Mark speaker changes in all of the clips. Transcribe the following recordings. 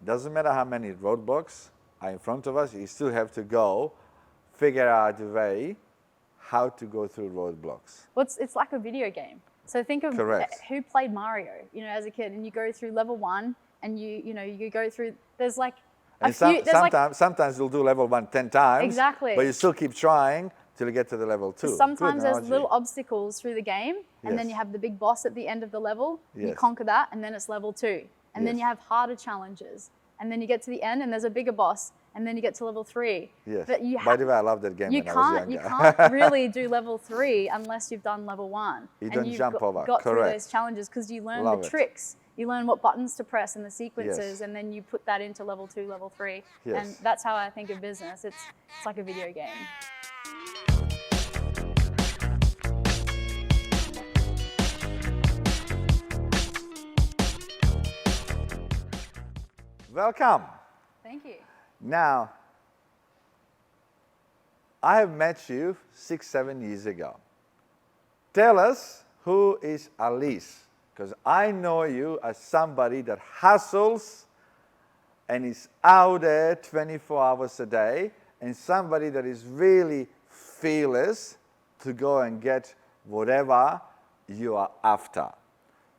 Speaker 1: Doesn't matter how many roadblocks are in front of us, you still have to go figure out a way how to go through roadblocks.
Speaker 2: Well, it's like a video game. So think of
Speaker 1: Correct.
Speaker 2: who played Mario, as a kid, and you go through level 1, and you go through. There's like a
Speaker 1: And
Speaker 2: few.
Speaker 1: sometimes you'll do level 1 10 times.
Speaker 2: Exactly.
Speaker 1: But you still keep trying till you get to the level 2.
Speaker 2: Sometimes there's little obstacles through the game, and then
Speaker 1: Yes.
Speaker 2: you have the big boss at the end of the level. You
Speaker 1: Yes.
Speaker 2: conquer that, and then it's level 2, and then
Speaker 1: Yes.
Speaker 2: you have harder challenges, and then you get to the end, and there's a bigger boss, and then you get to level 3.
Speaker 1: Yes.
Speaker 2: But you
Speaker 1: By the way, I love that game
Speaker 2: you
Speaker 1: when I was
Speaker 2: can't
Speaker 1: younger.
Speaker 2: you can't really do level 3 unless you've done level 1.
Speaker 1: You
Speaker 2: and
Speaker 1: don't
Speaker 2: you've
Speaker 1: jump over.
Speaker 2: got through
Speaker 1: Correct.
Speaker 2: those challenges because you learn
Speaker 1: Love
Speaker 2: the
Speaker 1: it.
Speaker 2: tricks. You learn what buttons to press and the sequences,
Speaker 1: Yes.
Speaker 2: and then you put that into level 2, level 3.
Speaker 1: Yes.
Speaker 2: And that's how I think of business. It's like a video game.
Speaker 1: Welcome.
Speaker 2: Thank you.
Speaker 1: Now, I have met you 6-7 years ago. Tell us, who is Alyse? Because I know you as somebody that hustles and is out there 24 hours a day, and somebody that is really fearless to go and get whatever you are after.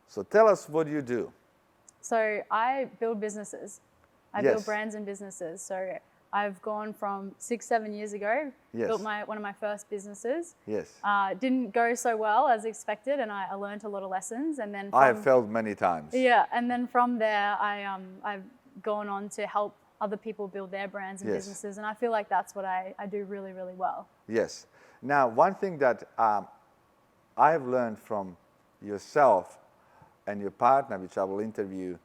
Speaker 1: So tell us what you do.
Speaker 2: So I build businesses. I
Speaker 1: Yes.
Speaker 2: build brands and businesses. So I've gone from 6-7 years ago,
Speaker 1: Yes.
Speaker 2: built one of my first businesses.
Speaker 1: Yes.
Speaker 2: Didn't go so well as expected, and I learned a lot of lessons. And then
Speaker 1: I have failed many times.
Speaker 2: yeah, and then from there, I've gone on to help other people build their brands and
Speaker 1: Yes.
Speaker 2: businesses, and I feel like that's what I do really, really well.
Speaker 1: Yes. Now, one thing that I have learned from yourself and your partner, which I will interview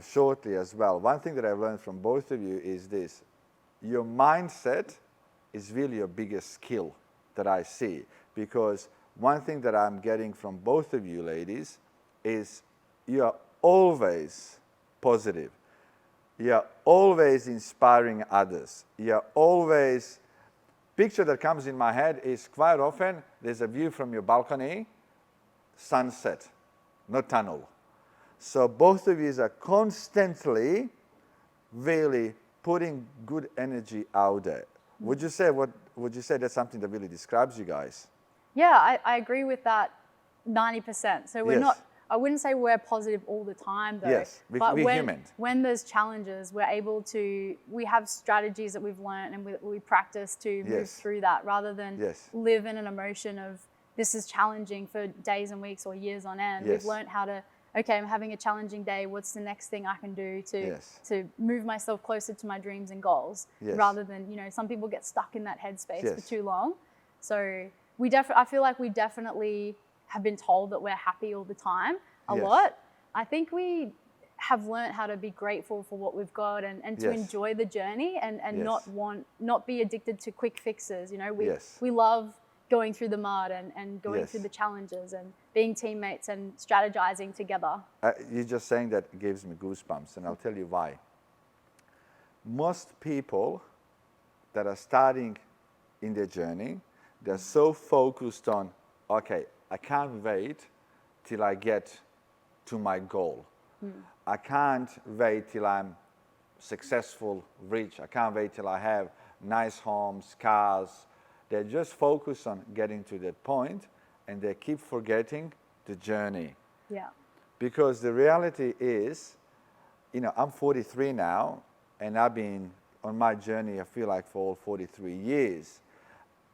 Speaker 1: shortly as well, one thing that I've learned from both of you is this. Your mindset is really your biggest skill that I see, because one thing that I'm getting from both of you ladies is you're always positive. You're always inspiring others. You're always, picture that comes in my head is quite often there's a view from your balcony, sunset, no tunnel. So both of you are constantly really putting good energy out there. Would you say that's something that really describes you guys?
Speaker 2: Yeah, I agree with that 90%. So we're
Speaker 1: Yes.
Speaker 2: not, I wouldn't say we're positive all the time though.
Speaker 1: Yes,
Speaker 2: but
Speaker 1: we're
Speaker 2: when,
Speaker 1: human.
Speaker 2: when there's challenges, we have strategies that we've learned and we practice to move
Speaker 1: Yes.
Speaker 2: through that rather than
Speaker 1: Yes.
Speaker 2: live in an emotion of this is challenging for days and weeks or years on end.
Speaker 1: Yes.
Speaker 2: We've learned how to, okay, I'm having a challenging day. What's the next thing I can do
Speaker 1: Yes.
Speaker 2: to move myself closer to my dreams and goals
Speaker 1: Yes.
Speaker 2: rather than, some people get stuck in that headspace for
Speaker 1: Yes.
Speaker 2: too long. So I feel like we definitely have been told that we're happy all the time a
Speaker 1: Yes.
Speaker 2: lot. I think we have learned how to be grateful for what we've got and to
Speaker 1: Yes.
Speaker 2: enjoy the journey and
Speaker 1: Yes.
Speaker 2: not be addicted to quick fixes.
Speaker 1: Yes.
Speaker 2: We love going through the mud and going
Speaker 1: Yes.
Speaker 2: through the challenges and being teammates and strategizing together.
Speaker 1: You're just saying that gives me goosebumps, and I'll tell you why. Most people that are starting in their journey, they're so focused on, okay, I can't wait till I get to my goal. I can't wait till I'm successful, rich. I can't wait till I have nice homes, cars. They're just focused on getting to that point, and they keep forgetting the journey.
Speaker 2: Yeah.
Speaker 1: Because the reality is, I'm 43 now, and I've been on my journey, I feel like, for all 43 years.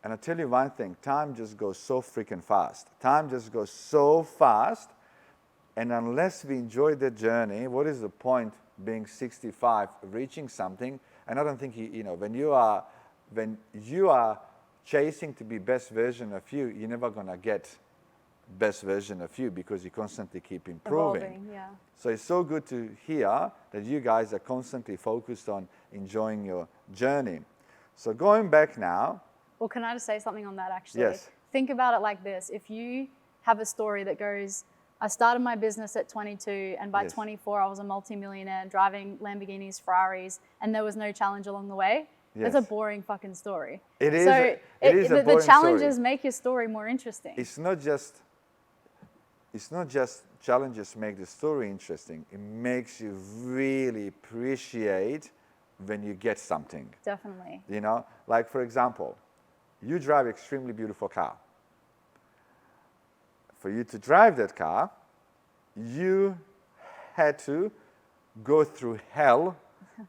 Speaker 1: And I'll tell you one thing, time just goes so freaking fast. Time just goes so fast, and unless we enjoy the journey, what is the point being 65, reaching something? And I don't think, when you are chasing to be best version of you, you're never going to get best version of you because you constantly keep improving.
Speaker 2: Evolving, yeah.
Speaker 1: So it's so good to hear that you guys are constantly focused on enjoying your journey. So going back now.
Speaker 2: Well, can I just say something on that actually?
Speaker 1: Yes.
Speaker 2: Think about it like this. If you have a story that goes, I started my business at 22 and by
Speaker 1: Yes.
Speaker 2: 24 I was a multimillionaire driving Lamborghinis, Ferraris, and there was no challenge along the way. That's a
Speaker 1: Yes.
Speaker 2: boring fucking story.
Speaker 1: It is.
Speaker 2: So
Speaker 1: It is a
Speaker 2: the
Speaker 1: boring
Speaker 2: challenges
Speaker 1: story.
Speaker 2: make your story more interesting.
Speaker 1: It's not just challenges make the story interesting. It makes you really appreciate when you get something.
Speaker 2: Definitely.
Speaker 1: You know, like for example, you drive extremely beautiful car. For you to drive that car, you had to go through hell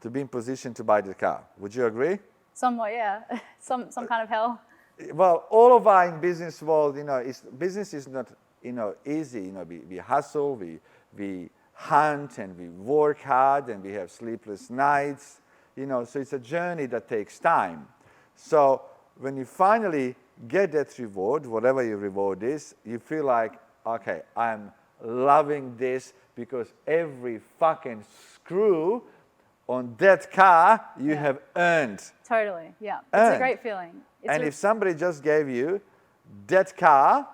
Speaker 1: to be in position to buy the car. Would you agree?
Speaker 2: Somewhat, yeah. Some kind of hell.
Speaker 1: Well, all of our in business world, you know, business is not, you know, easy. You know, we hustle, we hunt, and we work hard, and we have sleepless nights. You know, so it's a journey that takes time. So when you finally get that reward, whatever your reward is, you feel like, okay, I'm loving this because every fucking screw on that car you have earned.
Speaker 2: Totally, yeah.
Speaker 1: Earned.
Speaker 2: It's a great feeling.
Speaker 1: And if somebody just gave you that car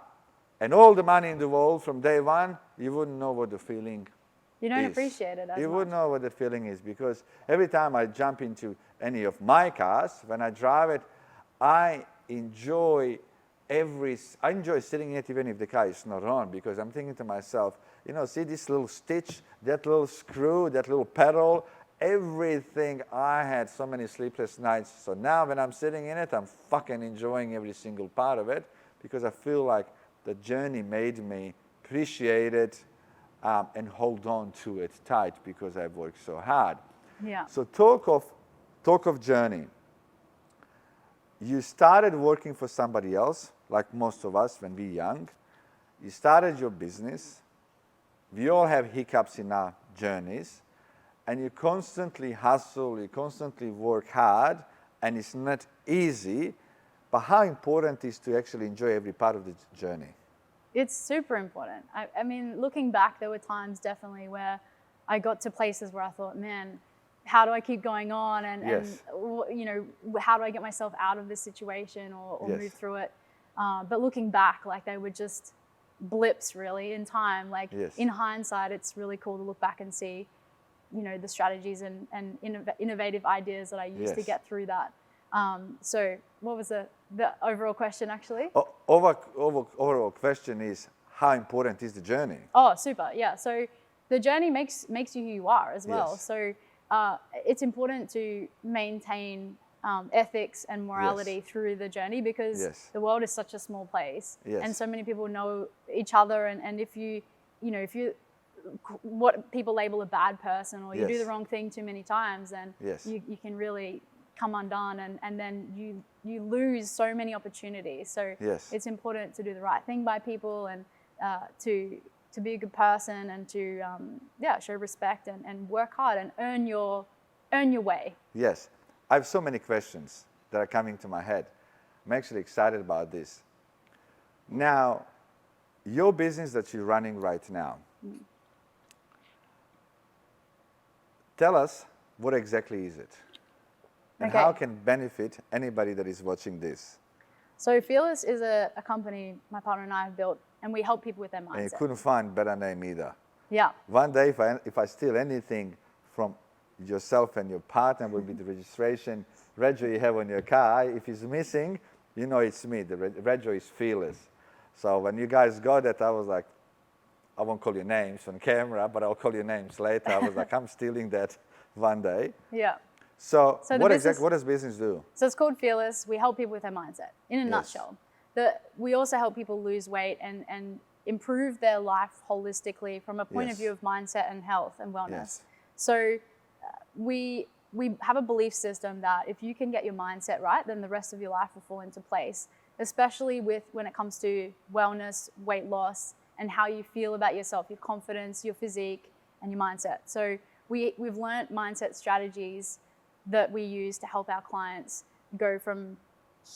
Speaker 1: and all the money in the world from day one, you wouldn't know what the feeling
Speaker 2: you don't
Speaker 1: is.
Speaker 2: appreciate it as
Speaker 1: You
Speaker 2: much.
Speaker 1: wouldn't know what the feeling is, because every time I jump into any of my cars, when I drive it, I enjoy sitting in it even if the car is not on, because I'm thinking to myself, you know, see this little stitch, that little screw, that little pedal, everything. I had so many sleepless nights. So now when I'm sitting in it, I'm fucking enjoying every single part of it, because I feel like the journey made me appreciate it and hold on to it tight because I've worked so hard.
Speaker 2: Yeah.
Speaker 1: So talk of journey. You started working for somebody else, like most of us when we're young. You started your business. We all have hiccups in our journeys. And you constantly hustle, you constantly work hard, and it's not easy. But how important it is to actually enjoy every part of the journey?
Speaker 2: It's super important. I mean, looking back, there were times definitely where I got to places where I thought, man, how do I keep going on? And you know, how do I get myself out of this situation or move through it? But looking back, like they were just blips really in time. Like in hindsight, it's really cool to look back and see, you know, the strategies and innovative ideas that I used to get through that. So what was the overall question actually?
Speaker 1: Overall question is, how important is the journey?
Speaker 2: Oh, super, yeah. So the journey makes you who you are as well.
Speaker 1: Yes.
Speaker 2: So it's important to maintain ethics and morality through the journey, because the world is such a small place and so many people know each other. And if you what people label a bad person, or you do the wrong thing too many times, then you can really come undone, and then you lose so many opportunities. So it's important to do the right thing by people, and to be a good person, and to show respect and work hard and earn your way.
Speaker 1: Yes, I have so many questions that are coming to my head. I'm actually excited about this. Now, your business that you're running right now, tell us, what exactly is it? And how can benefit anybody that is watching this?
Speaker 2: So Fearless is a company my partner and I have built, and we help people with their mindset.
Speaker 1: And you couldn't find better name either.
Speaker 2: Yeah.
Speaker 1: One day, if I steal anything from yourself and your partner, will be the registration rego you have on your car. If it's missing, you know it's me. The rego is Fearless. So when you guys got it, I was like, I won't call your names on camera, but I'll call your names later. I was like, I'm stealing that one day.
Speaker 2: Yeah.
Speaker 1: So what does business do?
Speaker 2: So it's called Fearless. We help people with their mindset, in a nutshell. We also help people lose weight and improve their life holistically from a point of view of mindset and health and wellness. So we have a belief system that if you can get your mindset right, then the rest of your life will fall into place, especially when it comes to wellness, weight loss, and how you feel about yourself, your confidence, your physique, and your mindset. So we've learned mindset strategies that we use to help our clients go from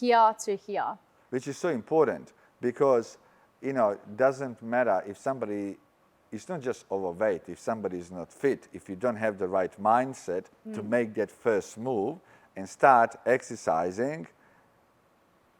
Speaker 2: here to here.
Speaker 1: Which is so important, because, you know, it doesn't matter if somebody is not just overweight, if somebody is not fit, if you don't have the right mindset to make that first move and start exercising,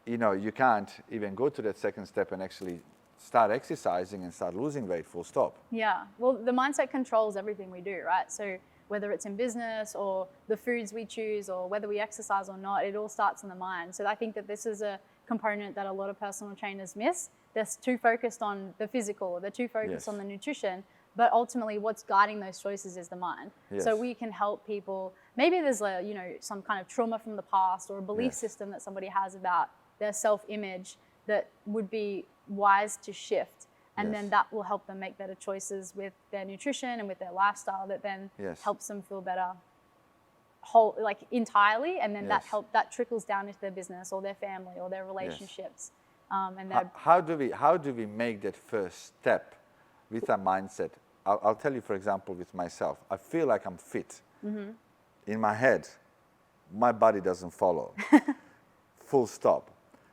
Speaker 1: you know, you can't even go to that second step and actually start exercising and start losing weight, full stop.
Speaker 2: Yeah, well, the mindset controls everything we do, right? So whether it's in business or the foods we choose or whether we exercise or not, it all starts in the mind. So I think that this is a component that a lot of personal trainers miss. They're too focused on the physical, they're too focused on the nutrition, but ultimately what's guiding those choices is the mind. So we can help people. Maybe there's some kind of trauma from the past or a belief system that somebody has about their self-image that would be wise to shift. And then that will help them make better choices with their nutrition and with their lifestyle that then helps them feel better entirely. And then that trickles down into their business or their family or their relationships. And
Speaker 1: how do we make that first step with our mindset? I'll tell you, for example, with myself, I feel like I'm fit. In my head, my body doesn't follow. Full stop.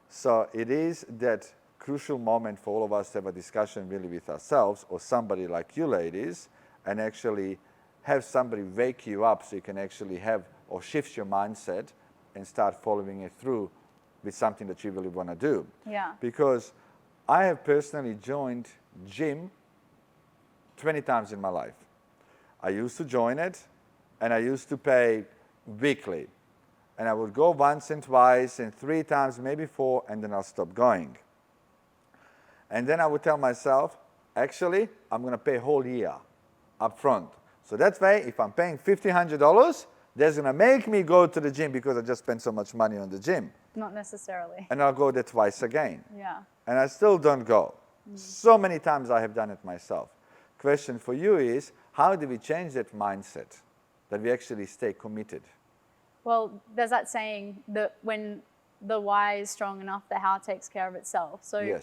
Speaker 1: So it is that crucial moment for all of us to have a discussion really with ourselves or somebody like you ladies, and actually have somebody wake you up so you can actually have or shift your mindset and start following it through with something that you really want to do. Because I have personally joined gym 20 times in my life. I used to join it and I used to pay weekly. And I would go once and twice and 3 times, maybe 4, and then I'll stop going. And then I would tell myself, actually, I'm going to pay a whole year up front. So that way, if I'm paying $1,500, that's going to make me go to the gym because I just spent so much money on the gym.
Speaker 2: Not necessarily.
Speaker 1: And I'll go there twice again. And I still don't go. So many times I have done it myself. Question for you is, how do we change that mindset that we actually stay committed?
Speaker 2: Well, there's that saying that when the why is strong enough, the how takes care of itself. So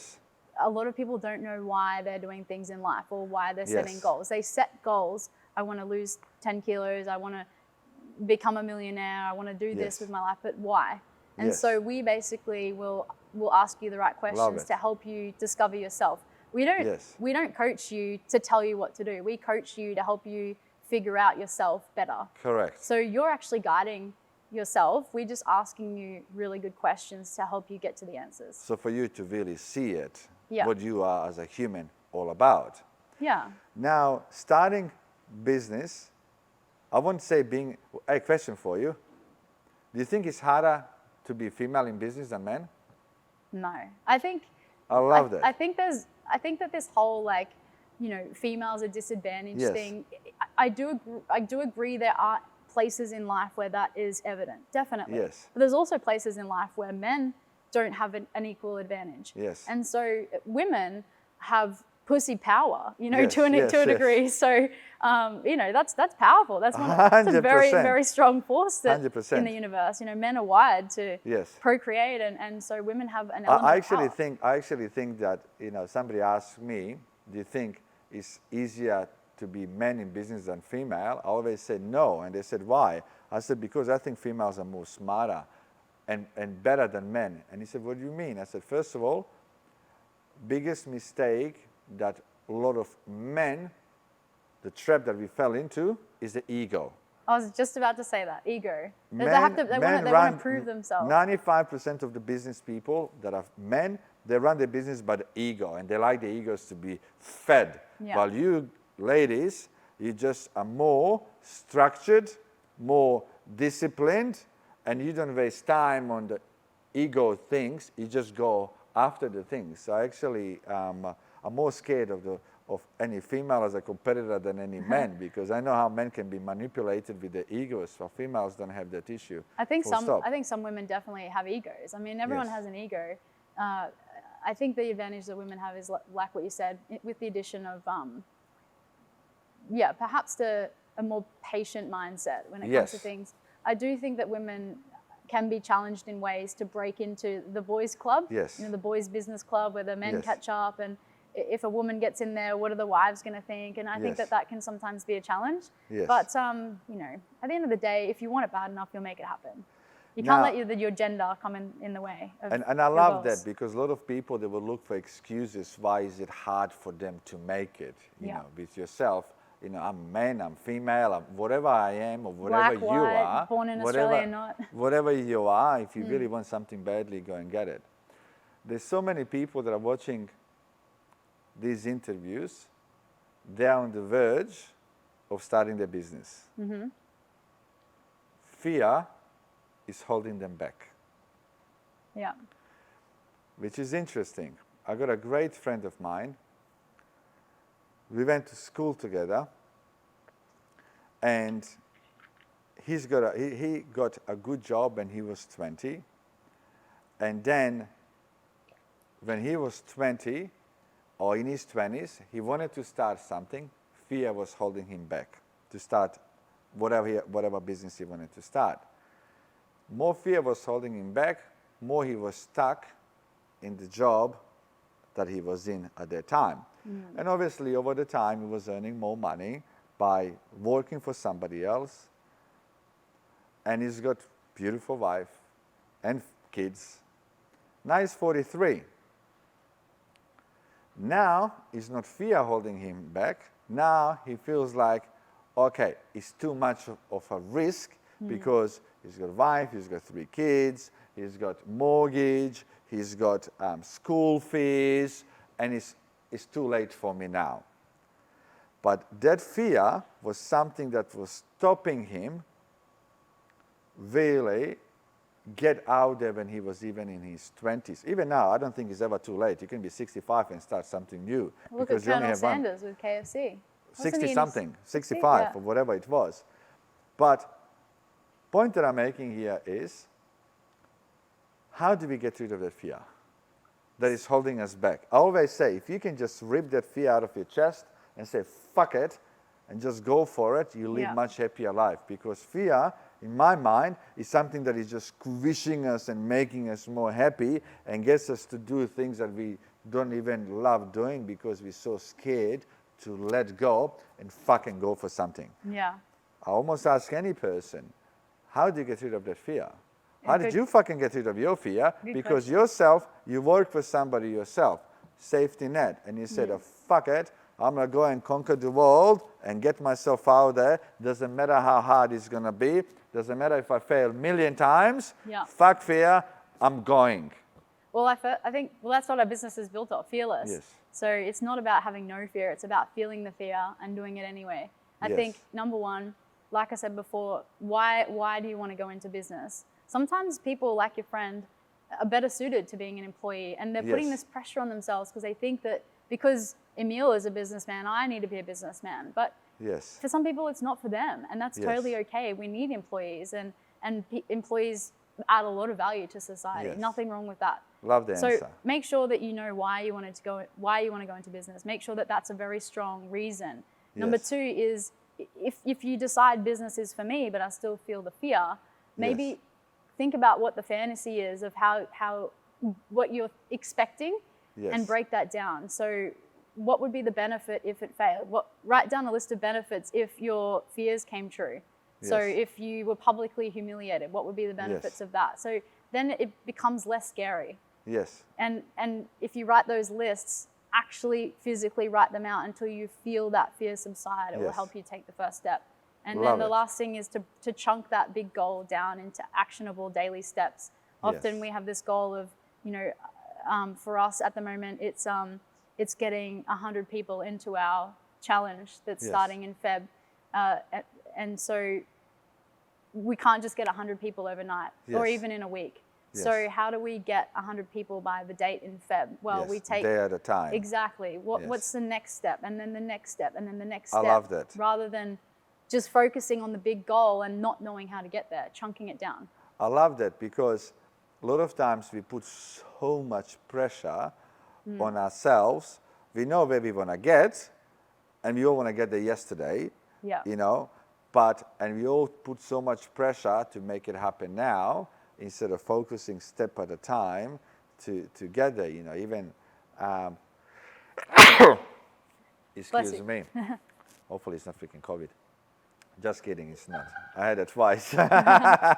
Speaker 2: a lot of people don't know why they're doing things in life or why they're setting goals. They set goals. I want to lose 10 kilos. I want to become a millionaire. I want to do this with my life, but why? And so we basically will ask you the right questions to help you discover yourself. We don't coach you to tell you what to do. We coach you to help you figure out yourself better.
Speaker 1: Correct.
Speaker 2: So you're actually guiding yourself. We're just asking you really good questions to help you get to the answers. So for you to really see it, what you are as a human all about. Now, starting business, I won't say being, a question for you. Do you think it's harder to be female in business than men? No. I love that. I think that this whole females are disadvantaged thing. I do agree there are places in life where that is evident, definitely. But there's also places in life where men don't have an equal advantage. And so women have pussy power, to a degree. So, that's powerful. That's a very, very strong force that in the universe. Men are wired to procreate, and so women have an element of power.
Speaker 1: I actually think that, somebody asked me, do you think it's easier to be men in business than female? I always said no, and they said, why? I said, because I think females are more smarter and better than men. And he said, what do you mean? I said, first of all, biggest mistake that a lot of men, the trap that we fell into is the ego.
Speaker 2: I was just about to say that, ego. They want to prove themselves.
Speaker 1: 95% of the business people that are men, they run their business by the ego, and they like the egos to be fed. While you ladies, you just are more structured, more disciplined, and you don't waste time on the ego things. You just go after the things. So actually, I'm more scared of any female as a competitor than any man, because I know how men can be manipulated with their egos. So females don't have that issue.
Speaker 2: I think some women definitely have egos. I mean, everyone has an ego. I think the advantage that women have is like what you said, with the addition of perhaps a more patient mindset when it comes to things. I do think that women can be challenged in ways to break into the boys' club, the boys' business club, where the men catch up. And if a woman gets in there, what are the wives going to think? And I think that can sometimes be a challenge. But, at the end of the day, if you want it bad enough, you'll make it happen. You can't let your gender come in the way of
Speaker 1: and I love that, because a lot of people, they will look for excuses. Why is it hard for them to make it? You know, with yourself. I'm a man, I'm female, I'm whatever I am, or whatever
Speaker 2: Black,
Speaker 1: you
Speaker 2: white,
Speaker 1: are.
Speaker 2: born in Australia, not.
Speaker 1: Whatever you are, if you really want something badly, go and get it. There's so many people that are watching these interviews. They're on the verge of starting their business. Fear is holding them back. which is interesting. I got a great friend of mine. We went to school together, and he got a good job when he was 20. And then when he was 20, or in his 20s, he wanted to start something. Fear was holding him back to start whatever business he wanted to start. More fear was holding him back, more he was stuck in the job that he was in at that time. And obviously, over the time, he was earning more money by working for somebody else. And he's got beautiful wife and kids. Now he's 43. Now, it's not fear holding him back. Now he feels like, okay, it's too much of a risk because he's got a wife, he's got 3 kids, he's got mortgage, he's got school fees, and it's too late for me now. But that fear was something that was stopping him really get out there when he was even in his 20s. Even now, I don't think it's ever too late. You can be 65 and start something new.
Speaker 2: Look at Colonel Sanders with KFC.
Speaker 1: 60-something, 65, yeah. Or whatever it was. But point that I'm making here is, how do we get rid of that fear that is holding us back? I always say, if you can just rip that fear out of your chest and say, fuck it, and just go for it, you live much happier life. Because fear, in my mind, is something that is just squishing us and making us more happy and gets us to do things that we don't even love doing because we're so scared to let go and fucking go for something.
Speaker 2: Yeah.
Speaker 1: I almost ask any person, how do you get rid of that fear? How did you fucking get rid of your fear? Because yourself, you work for somebody yourself, safety net, and you said, oh, fuck it, I'm going to go and conquer the world and get myself out there. Doesn't matter how hard it's going to be. Doesn't matter if I fail 1,000,000 times.
Speaker 2: Yeah.
Speaker 1: Fuck fear, I'm going.
Speaker 2: Well, I think that's what our business is built on, fearless.
Speaker 1: Yes.
Speaker 2: So it's not about having no fear. It's about feeling the fear and doing it anyway. I think, number one, like I said before, why do you want to go into business? Sometimes people, like your friend, are better suited to being an employee, and they're putting this pressure on themselves because they think that because Emil is a businessman, I need to be a businessman. But for some people, it's not for them, and that's totally okay. We need employees, and employees add a lot of value to society. Nothing wrong with that.
Speaker 1: Love the answer.
Speaker 2: So make sure that you know why you want to go into business. Make sure that that's a very strong reason. Number 2 is if you decide business is for me, but I still feel the fear, maybe think about what the fantasy is of what you're expecting and break that down. So what would be the benefit if it failed? Write down a list of benefits if your fears came true. So if you were publicly humiliated, what would be the benefits of that? So then it becomes less scary.
Speaker 1: Yes.
Speaker 2: And if you write those lists, actually physically write them out until you feel that fear subside. It will help you take the first step. And then the last thing is to chunk that big goal down into actionable daily steps. Often we have this goal of, for us at the moment, it's getting 100 people into our challenge that's starting in Feb. And so we can't just get 100 people overnight or even in a week. So how do we get 100 people by the date in Feb? Well, we take
Speaker 1: day at a time.
Speaker 2: Exactly. What's the next step, and then the next step, and then the next step.
Speaker 1: I love that.
Speaker 2: Rather than just focusing on the big goal and not knowing how to get there, chunking it down.
Speaker 1: I love that because a lot of times we put so much pressure on ourselves. We know where we want to get, and we all want to get there yesterday.
Speaker 2: Yeah.
Speaker 1: And we all put so much pressure to make it happen now, instead of focusing step at a time to get there, even, excuse me, hopefully it's not freaking COVID. Just kidding, it's not. I had it twice. A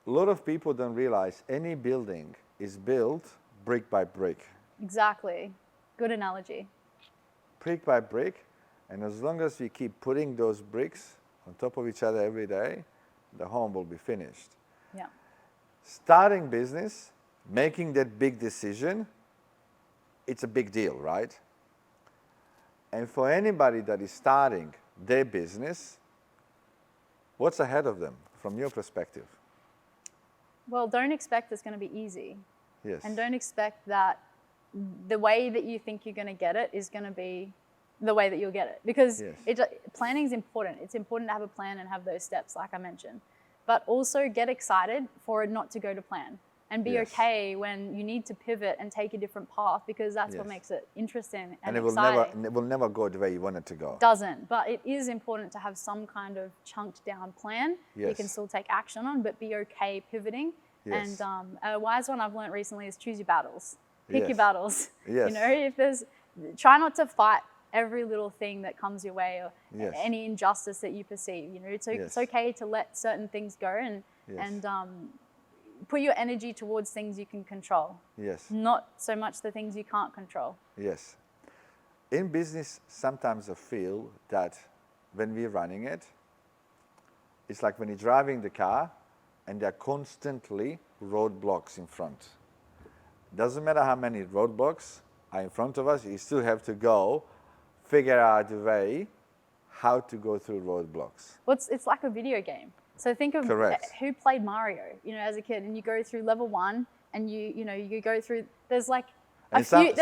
Speaker 1: lot of people don't realize any building is built brick by brick.
Speaker 2: Exactly. Good analogy.
Speaker 1: Brick by brick, and as long as we keep putting those bricks on top of each other every day, the home will be finished.
Speaker 2: Yeah.
Speaker 1: Starting business, making that big decision, it's a big deal, right? And for anybody that is starting their business, what's ahead of them from your perspective?
Speaker 2: Well, don't expect it's going to be easy.
Speaker 1: Yes.
Speaker 2: And don't expect that the way that you think you're going to get it is going to be the way that you'll get it. Because planning is important. It's important to have a plan and have those steps, like I mentioned. But also get excited for it not to go to plan. And be okay when you need to pivot and take a different path, because that's what makes it interesting and exciting.
Speaker 1: It will never go the way you want it to go.
Speaker 2: Doesn't, but it is important to have some kind of chunked down plan you can still take action on, but be okay pivoting. And a wise one I've learned recently is choose your battles. Pick your battles. You know, try not to fight every little thing that comes your way, or any injustice that you perceive. You know, it's okay to let certain things go and put your energy towards things you can control. Not so much the things you can't control.
Speaker 1: In business, sometimes I feel that when we're running it, it's like when you're driving the car and there are constantly roadblocks in front. Doesn't matter how many roadblocks are in front of us, you still have to go figure out a way how to go through roadblocks.
Speaker 2: Well, it's like a video game. So think of who played Mario, you know, as a kid, and you go through level 1 and you go through, there's like a few,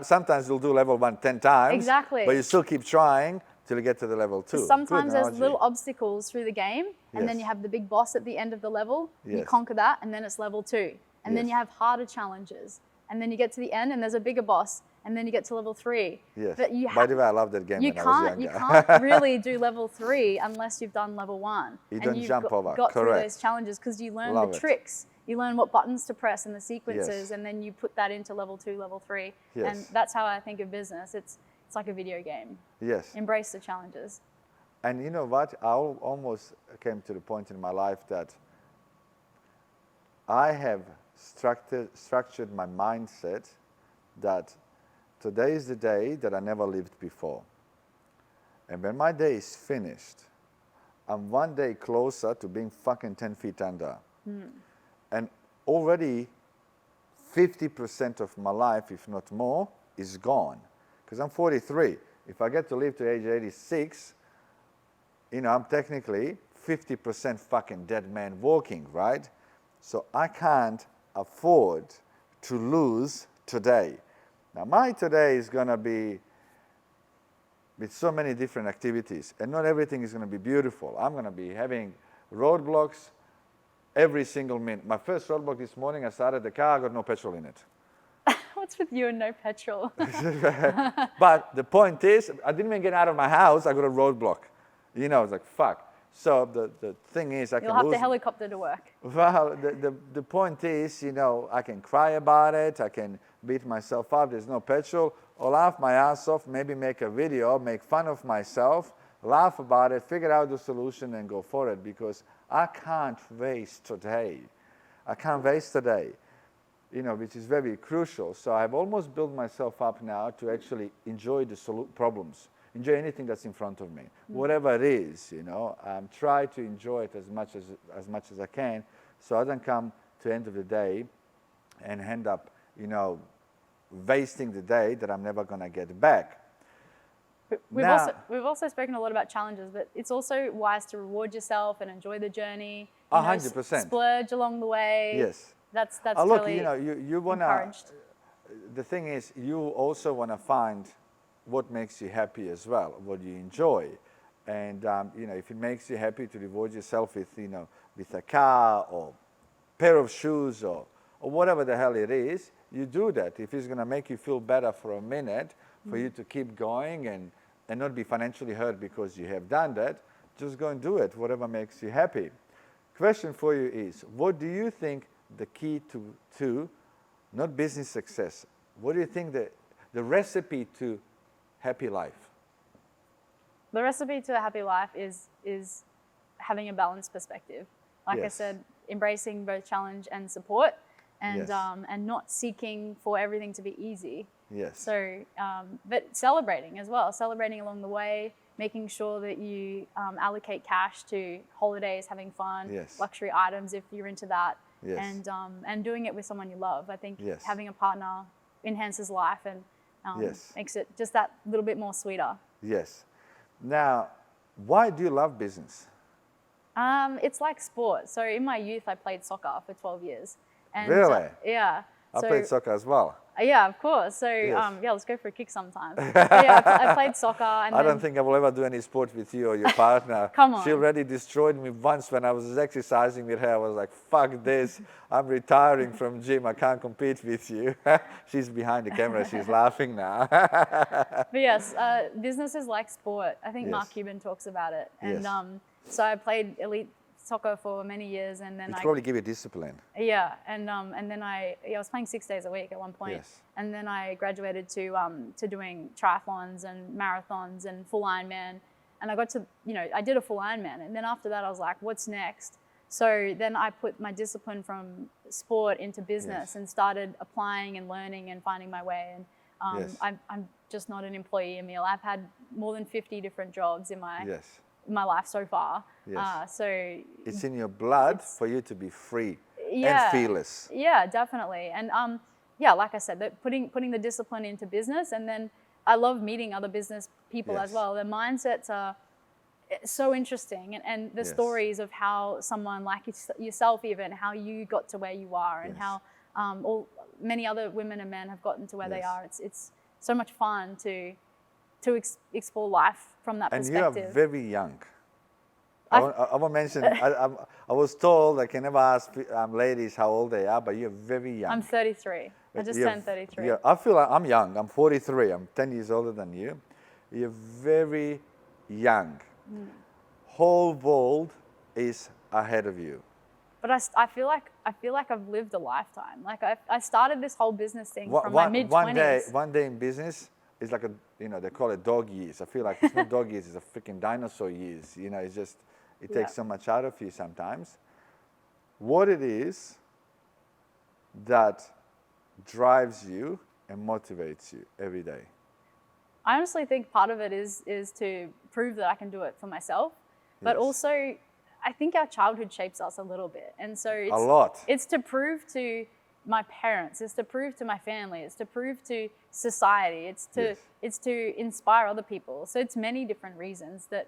Speaker 1: sometimes you'll do level 1 10 times. But you still keep trying till you get to the level 2.
Speaker 2: Sometimes there's little obstacles through the game, and then you have the big boss at the end of the level. You conquer that, and then it's level 2. And then you have harder challenges. And then you get to the end and there's a bigger boss. And then you get to level 3.
Speaker 1: But by the way, I love that game when I was younger.
Speaker 2: You can't really do level 3 unless you've done level 1.
Speaker 1: You don't jump over.
Speaker 2: Got through those challenges, because you learn the tricks. You learn what buttons to press and the sequences, and then you put that into level 2, level 3. And that's how I think of business. It's like a video game. Embrace the challenges.
Speaker 1: And you know what? I almost came to the point in my life that I have structured my mindset that today is the day that I never lived before. And when my day is finished, I'm one day closer to being fucking 10 feet under. And already 50% of my life, if not more, is gone. Because I'm 43. If I get to live to age 86, you know, I'm technically 50% fucking dead man walking, right? So I can't afford to lose today. Now my today is going to be with so many different activities, and not everything is going to be beautiful. I'm going to be having roadblocks every single minute. My first roadblock this morning, I started the car, I got no petrol in it.
Speaker 2: What's with you and no petrol?
Speaker 1: But the point is, I didn't even get out of my house, I got a roadblock. You know, I was like, fuck. So the thing is, I can lose.
Speaker 2: You'll have to helicopter to work.
Speaker 1: Well, the point is, you know, I can cry about it, I can beat myself up, there's no petrol, or laugh my ass off, maybe make a video, make fun of myself, laugh about it, figure out the solution and go for it, because I can't waste today. I can't waste today, you know, which is very crucial. So I've almost built myself up now to actually enjoy the problems. Enjoy anything that's in front of me, whatever it is, you know. Try to enjoy it as much as I can, so I don't come to the end of the day and end up, you know, wasting the day that I'm never going to get back.
Speaker 2: We've also spoken a lot about challenges, but it's also wise to reward yourself and enjoy the journey.
Speaker 1: 100%.
Speaker 2: Splurge along the way.
Speaker 1: Yes.
Speaker 2: That's
Speaker 1: look,
Speaker 2: really
Speaker 1: you know, you want to. The thing is, you also want to find what makes you happy as well, what you enjoy. And, you know, if it makes you happy to reward yourself with, you know, with a car or pair of shoes or whatever the hell it is, you do that. If it's going to make you feel better for a minute, for you to keep going and not be financially hurt because you have done that, just go and do it, whatever makes you happy. Question for you is, what do you think the key to not business success, what do you think the recipe to happy life?
Speaker 2: The recipe to a happy life is having a balanced perspective. Like I said, embracing both challenge and support, and not seeking for everything to be easy. So, but celebrating as well, celebrating along the way, making sure that you allocate cash to holidays, having fun, luxury items if you're into that, and doing it with someone you love. I think having a partner enhances life and makes it just that little bit more sweeter.
Speaker 1: Now, why do you love business?
Speaker 2: It's like sport. So in my youth, I played soccer for 12 years. And,
Speaker 1: really?
Speaker 2: Yeah.
Speaker 1: I played soccer as well.
Speaker 2: Yeah, of course. So
Speaker 1: Yes.
Speaker 2: yeah, let's go for a kick sometime. Yeah, I played soccer. And
Speaker 1: I don't think I will ever do any sport with you or your partner.
Speaker 2: Come on.
Speaker 1: She already destroyed me once when I was exercising with her. I was like, fuck this. I'm retiring from gym. I can't compete with you. She's behind the camera. She's laughing now.
Speaker 2: But yes, business is like sport. I think Mark
Speaker 1: Yes.
Speaker 2: Cuban talks about it. And
Speaker 1: Yes.
Speaker 2: so I played elite soccer for many years, and then
Speaker 1: It's probably give you discipline.
Speaker 2: yeah, and then I was playing 6 days a week at one point.
Speaker 1: Yes.
Speaker 2: And then I graduated to doing triathlons and marathons and full Ironman. And I got to, I did a full Ironman. And then after that, I was like, what's next? So then I put my discipline from sport into business
Speaker 1: Yes.
Speaker 2: and started applying and learning and finding my way. And
Speaker 1: Yes.
Speaker 2: I'm just not an employee, Emil. I've had more than 50 different jobs in
Speaker 1: Yes.
Speaker 2: my life so far.
Speaker 1: Yes.
Speaker 2: So
Speaker 1: It's in your blood for you to be free
Speaker 2: yeah,
Speaker 1: and fearless.
Speaker 2: Yeah, definitely. And yeah, like I said, that putting the discipline into business, and then I love meeting other business people as
Speaker 1: Yes.
Speaker 2: well. Their mindsets are so interesting, and the
Speaker 1: Yes.
Speaker 2: stories of how someone like yourself, even how you got to where you are, and
Speaker 1: Yes.
Speaker 2: how many other women and men have gotten to where they
Speaker 1: Yes.
Speaker 2: are. It's so much fun to explore life from that
Speaker 1: And
Speaker 2: perspective.
Speaker 1: you are very young. I want to mention, I was told I can never ask ladies how old they are, but you're very young.
Speaker 2: I'm 33. I just turned 33.
Speaker 1: Yeah, I feel like I'm young. I'm 43. I'm 10 years older than you. You're very young. Whole world is ahead of you.
Speaker 2: But I feel like I've lived a lifetime. Like I started this whole business thing from my mid-20s.
Speaker 1: One day in business is like they call it dog years. I feel like it's not dog years, it's a freaking dinosaur years. It's just, it takes so much out of you sometimes. What it is that drives you and motivates you every day?
Speaker 2: I honestly think part of it is to prove that I can do it for myself, but
Speaker 1: Yes.
Speaker 2: also I think our childhood shapes us a little bit, and so
Speaker 1: A lot.
Speaker 2: It's to prove to my parents, it's to prove to my family, it's to prove to society, it's to inspire other people. So it's many different reasons that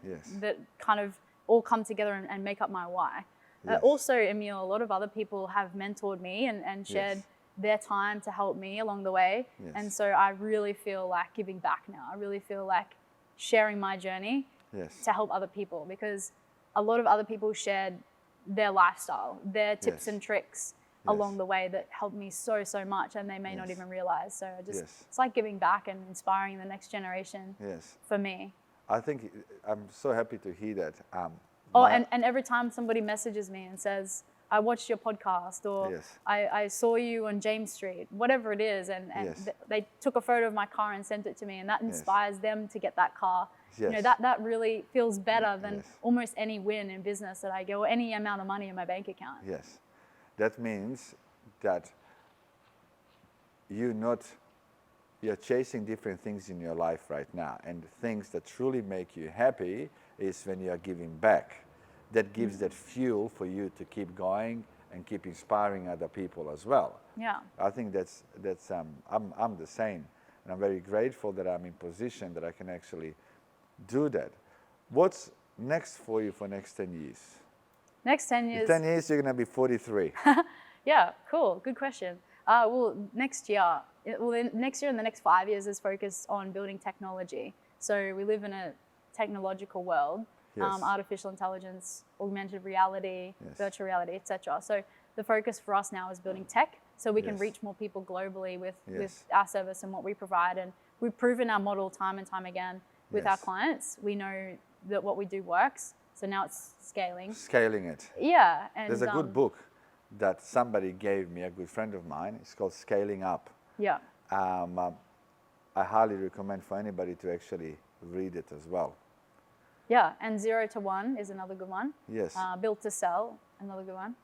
Speaker 2: kind of all come together and make up my why.
Speaker 1: Yes.
Speaker 2: Also, Emil, a lot of other people have mentored me and shared their time to help me along the way.
Speaker 1: Yes.
Speaker 2: And so I really feel like giving back now. I really feel like sharing my journey to help other people, because a lot of other people shared their lifestyle, their tips and tricks along the way that helped me so much, and they may not even realize. So it's like giving back and inspiring the next generation for me.
Speaker 1: I think I'm so happy to hear that.
Speaker 2: And every time somebody messages me and says, I watched your podcast, or I saw you on James Street, whatever it is, and they took a photo of my car and sent it to me, and that inspires them to get that car.
Speaker 1: Yes.
Speaker 2: That really feels better than almost any win in business that I get, or any amount of money in my bank account.
Speaker 1: Yes. That means that you're chasing different things in your life right now, and the things that truly make you happy is when you are giving back. That gives that fuel for you to keep going and keep inspiring other people as well.
Speaker 2: Yeah.
Speaker 1: I think that's I'm the same, and I'm very grateful that I'm in position that I can actually do that. What's next for you for next 10 years?
Speaker 2: Next 10 years.
Speaker 1: In 10 years, you're going to be 43.
Speaker 2: Yeah, cool. Good question. Next year and the next 5 years is focused on building technology. So we live in a technological world, artificial intelligence, augmented reality, virtual reality, etc. So the focus for us now is building tech, so we can reach more people globally with our service and what we provide. And we've proven our model time and time again with our clients. We know that what we do works. So now it's scaling.
Speaker 1: Scaling it.
Speaker 2: Yeah. And
Speaker 1: there's a good book that somebody gave me, a good friend of mine. It's called Scaling Up.
Speaker 2: Yeah.
Speaker 1: I highly recommend for anybody to actually read it as well.
Speaker 2: Yeah, and 0 to 1 is another good one.
Speaker 1: Yes.
Speaker 2: Build to sell, another good one.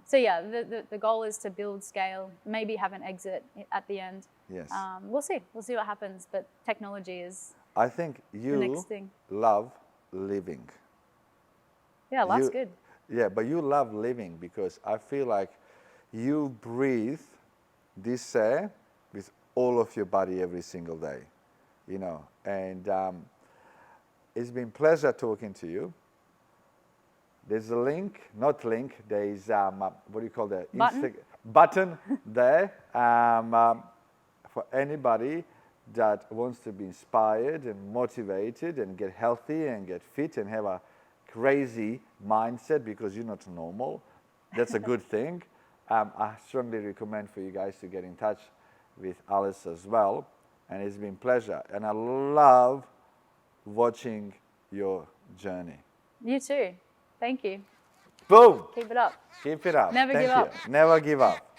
Speaker 2: So yeah, the goal is to build, scale, maybe have an exit at the end.
Speaker 1: Yes.
Speaker 2: We'll see what happens, but technology is
Speaker 1: I think you
Speaker 2: the next thing.
Speaker 1: Love living.
Speaker 2: Yeah, life's good.
Speaker 1: Yeah, but you love living because I feel like you breathe this air with all of your body every single day, and it's been a pleasure talking to you. There's a link, not link, there's, what do you call that?
Speaker 2: Button?
Speaker 1: Button there for anybody that wants to be inspired and motivated and get healthy and get fit and have a crazy mindset because you're not normal. That's a good thing. I strongly recommend for you guys to get in touch with Alyse as well. And it's been a pleasure. And I love watching your journey.
Speaker 2: You too. Thank you.
Speaker 1: Boom.
Speaker 2: Keep it up.
Speaker 1: Keep it up.
Speaker 2: Never
Speaker 1: Thank
Speaker 2: give
Speaker 1: you.
Speaker 2: up.
Speaker 1: Never give up.